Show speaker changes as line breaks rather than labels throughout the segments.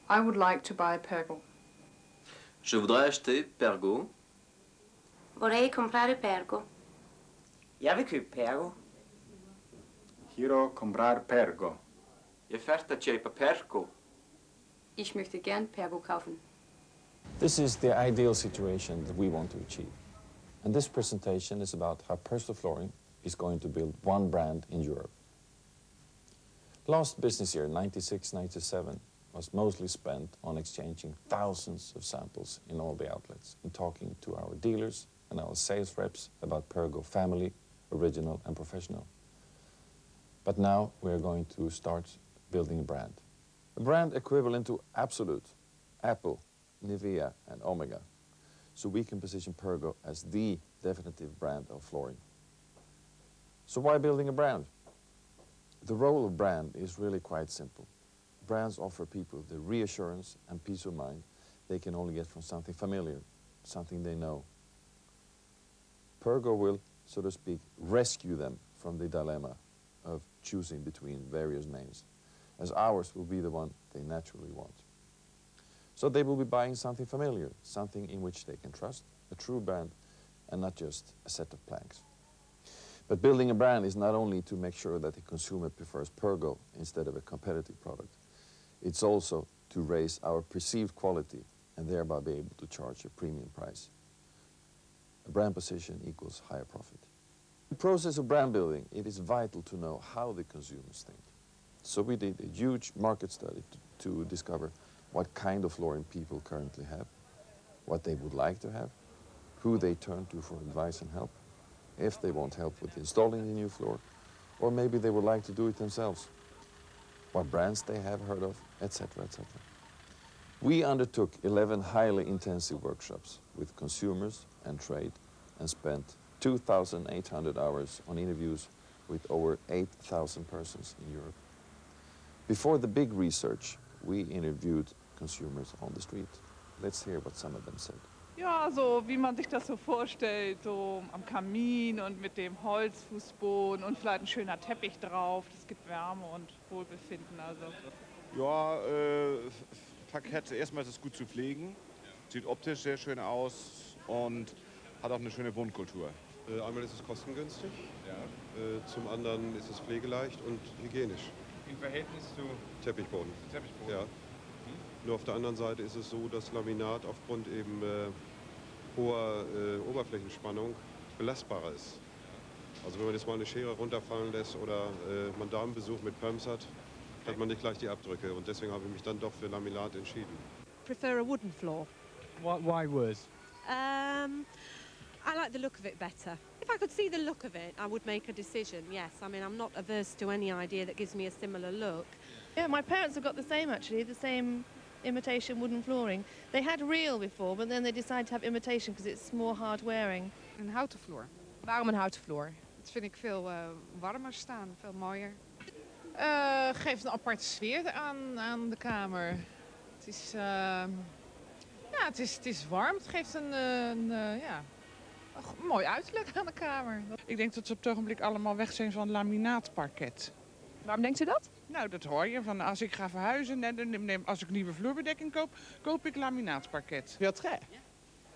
I would like to buy Pergo.
Je voudrais acheter Pergo.
Vorrei comprare Pergo.
Jeg vil købe Pergo.
Quiero comprar Pergo.
Je fährte köpa Pergo.
Ich möchte gern Pergo kaufen.
This is the ideal situation that we want to achieve. And this presentation is about how Pergo Flooring is going to build one brand in Europe. Last business year, 96-97, was mostly spent on exchanging thousands of samples in all the outlets and talking to our dealers and our sales reps about Pergo family, original and professional. But now we are going to start building a brand. A brand equivalent to Absolute, Apple, Nivea and Omega. So we can position Pergo as the definitive brand of flooring. So why building a brand? The role of brand is really quite simple. Brands offer people the reassurance and peace of mind they can only get from something familiar, something they know. Pergo will, so to speak, rescue them from the dilemma of choosing between various names, as ours will be the one they naturally want. So they will be buying something familiar, something in which they can trust, a true brand, and not just a set of planks. But building a brand is not only to make sure that the consumer prefers Pergo instead of a competitive product. It's also to raise our perceived quality and thereby be able to charge a premium price. A brand position equals higher profit. In the process of brand building, it is vital to know how the consumers think. So we did a huge market study to discover what kind of flooring people currently have, what they would like to have, who they turn to for advice and help, if they want help with installing the new floor, or maybe they would like to do it themselves, what brands they have heard of, etc., etc. We undertook 11 highly intensive workshops with consumers and trade and spent 2,800 hours on interviews with over 8,000 persons in Europe. Before the big research, we interviewed consumers on the street. Let's hear what some of them said.
Ja, so wie man sich das so vorstellt, so am Kamin und mit dem Holzfußboden und vielleicht ein schöner Teppich drauf. Das gibt Wärme und Wohlbefinden. Also.
Ja, Parkett, erstmal ist es gut zu pflegen, sieht optisch sehr schön aus und hat auch eine schöne Wohnkultur.
Einmal ist es kostengünstig, ja. Zum anderen ist es pflegeleicht und hygienisch.
Im Verhältnis zu
Teppichboden.
Teppichboden?
Ja. Nur auf der anderen Seite ist es so, dass Laminat aufgrund eben hoher Oberflächenspannung belastbarer ist. Also wenn man jetzt mal eine Schere runterfallen lässt oder man Damenbesuch mit Pumps hat, hat man nicht gleich die Abdrücke. Und deswegen habe ich mich dann doch für Laminat entschieden.
Prefer a wooden floor.
Why wood?
I like the look of it better. If I could see the look of it, I would make a decision, yes. I mean, I'm not averse to any idea that gives me a similar look.
Yeah, my parents have got the same, actually, the same imitation wooden flooring. They had real before, but then they decided to have imitation because it's more hard wearing.
Een houten vloer. Waarom een houten vloer? Dat vind ik veel warmer staan, veel mooier.
Geeft een aparte sfeer aan de kamer. Het is, het is warm. Het geeft een mooi uiterlijk aan de kamer.
Ik denk dat ze op het ogenblik allemaal weg zijn van laminaatparket.
Waarom denkt u dat?
Nou, dat hoor je. Van als ik ga verhuizen, als ik nieuwe vloerbedekking koop, koop ik laminaatparket.
Vi har trä.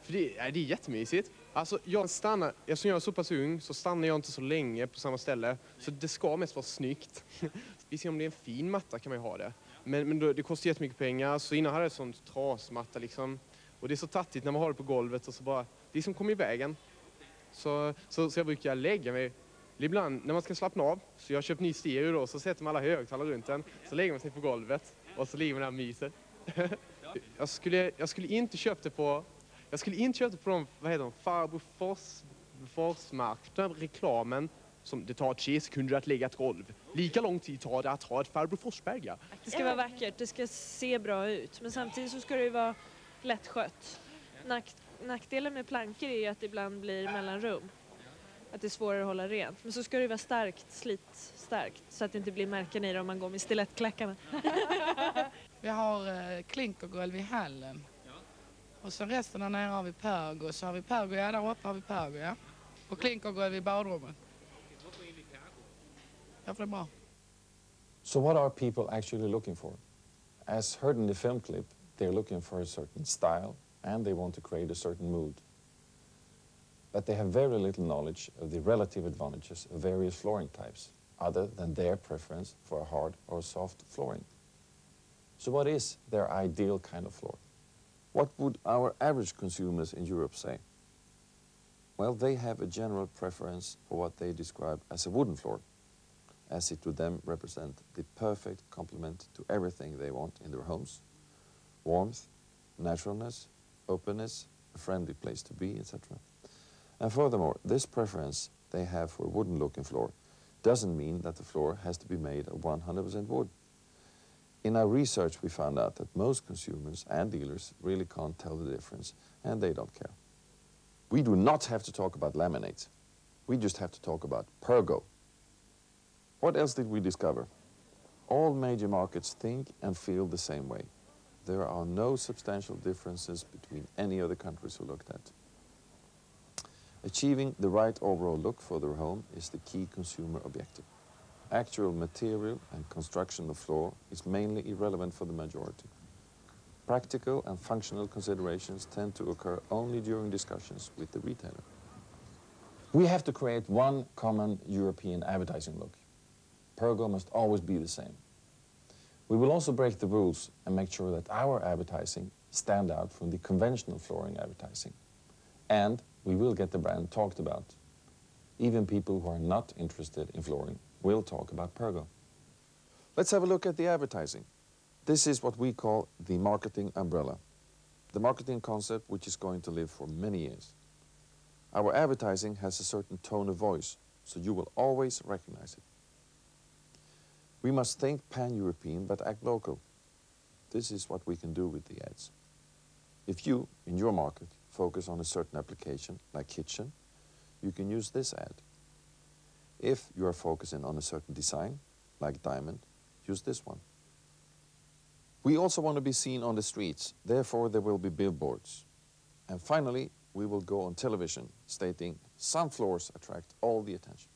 För det är jättemysigt. Alltså eftersom jag är så pass ung så stannar jag inte så länge på samma ställe. Så det ska mest vara snyggt. Visst, om det är en fin matta kan man ju ha det. Men det kostar jättemycket pengar. Så innan hade jag sån trasmatta liksom. Och det är så tattigt när man har det på golvet och så bara, det som kommer i vägen. Så jag brukar lägga mig ibland när man ska slappna av. Så jag har köpt ny stereo då, så sätter man alla högtalare runt den. Så lägger man sig på golvet och så ligger man där och myser. Jag skulle inte köpt det på de, vad heter de, Farbror Forsmark, den reklamen som det tar 3 sekunder att lägga ett golv. Lika lång tid tar det att ha ett Farbror Forsberga.
Det ska vara vackert, det ska se bra ut, men samtidigt så ska det ju vara lättskött. Nackdelen med plankor är ju att det ibland blir mellanrum. Att det är svårare att hålla rent. Men så ska det vara slitstarkt så att det inte blir märken i det om man går med stilettklackarna.
Vi har klinkergolv i hallen. Och så resten där nere har vi Pergo. Så har vi Pergo, ja, där uppe har vi Pergo, ja. Och klinkergolv i badrummet. Ja, för det är bra.
So what are people actually looking for? As heard in the film clip, they're looking for a certain style and they want to create a certain mood. But they have very little knowledge of the relative advantages of various flooring types, other than their preference for a hard or soft flooring. So what is their ideal kind of floor? What would our average consumers in Europe say? Well, they have a general preference for what they describe as a wooden floor, as it to them represent the perfect complement to everything they want in their homes: warmth, naturalness, openness, a friendly place to be, etc. And furthermore, this preference they have for a wooden-looking floor doesn't mean that the floor has to be made of 100% wood. In our research, we found out that most consumers and dealers really can't tell the difference, and they don't care. We do not have to talk about laminate. We just have to talk about Pergo. What else did we discover? All major markets think and feel the same way. There are no substantial differences between any other countries we looked at. Achieving the right overall look for their home is the key consumer objective. Actual material and construction of floor is mainly irrelevant for the majority. Practical and functional considerations tend to occur only during discussions with the retailer. We have to create one common European advertising look. Pergo must always be the same. We will also break the rules and make sure that our advertising stand out from the conventional flooring advertising. And we will get the brand talked about. Even people who are not interested in flooring will talk about Pergo. Let's have a look at the advertising. This is what we call the marketing umbrella, the marketing concept which is going to live for many years. Our advertising has a certain tone of voice, so you will always recognize it. We must think pan-European but act local. This is what we can do with the ads. If you, in your market, focus on a certain application, like kitchen, you can use this ad. If you are focusing on a certain design, like diamond, use this one. We also want to be seen on the streets, therefore there will be billboards. And finally, we will go on television, stating, "Some floors attract all the attention."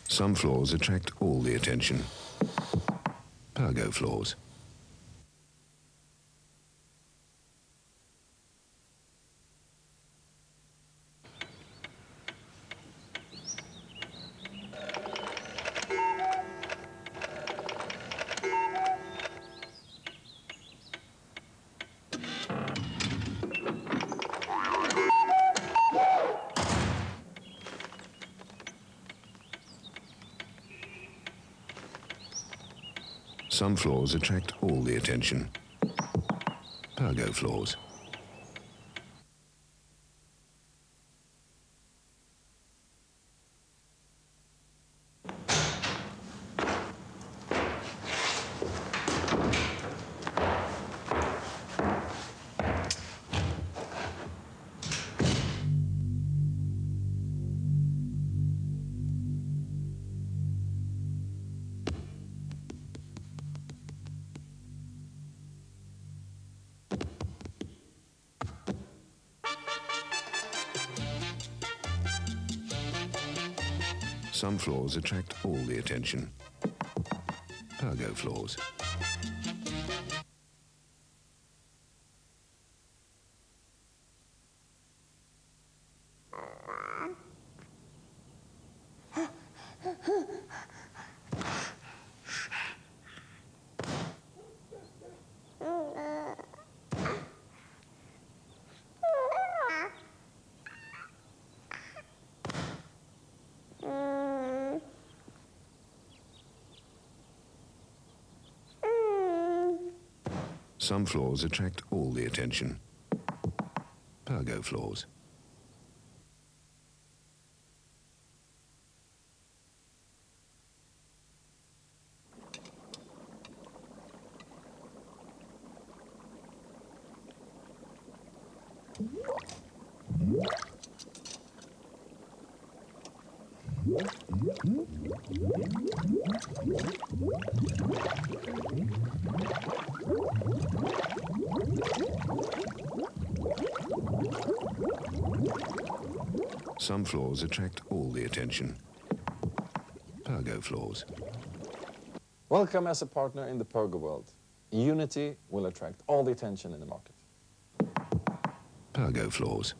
Some floors attract all the attention. Pergo floors. Some floors attract all the attention. Pergo floors. Some floors attract all the attention. Pergo floors. Some floors attract all the attention. Pergo floors. Some floors attract all the attention. Pergo floors.
Welcome as a partner in the Pergo world. Unity will attract all the attention in the market.
Pergo floors.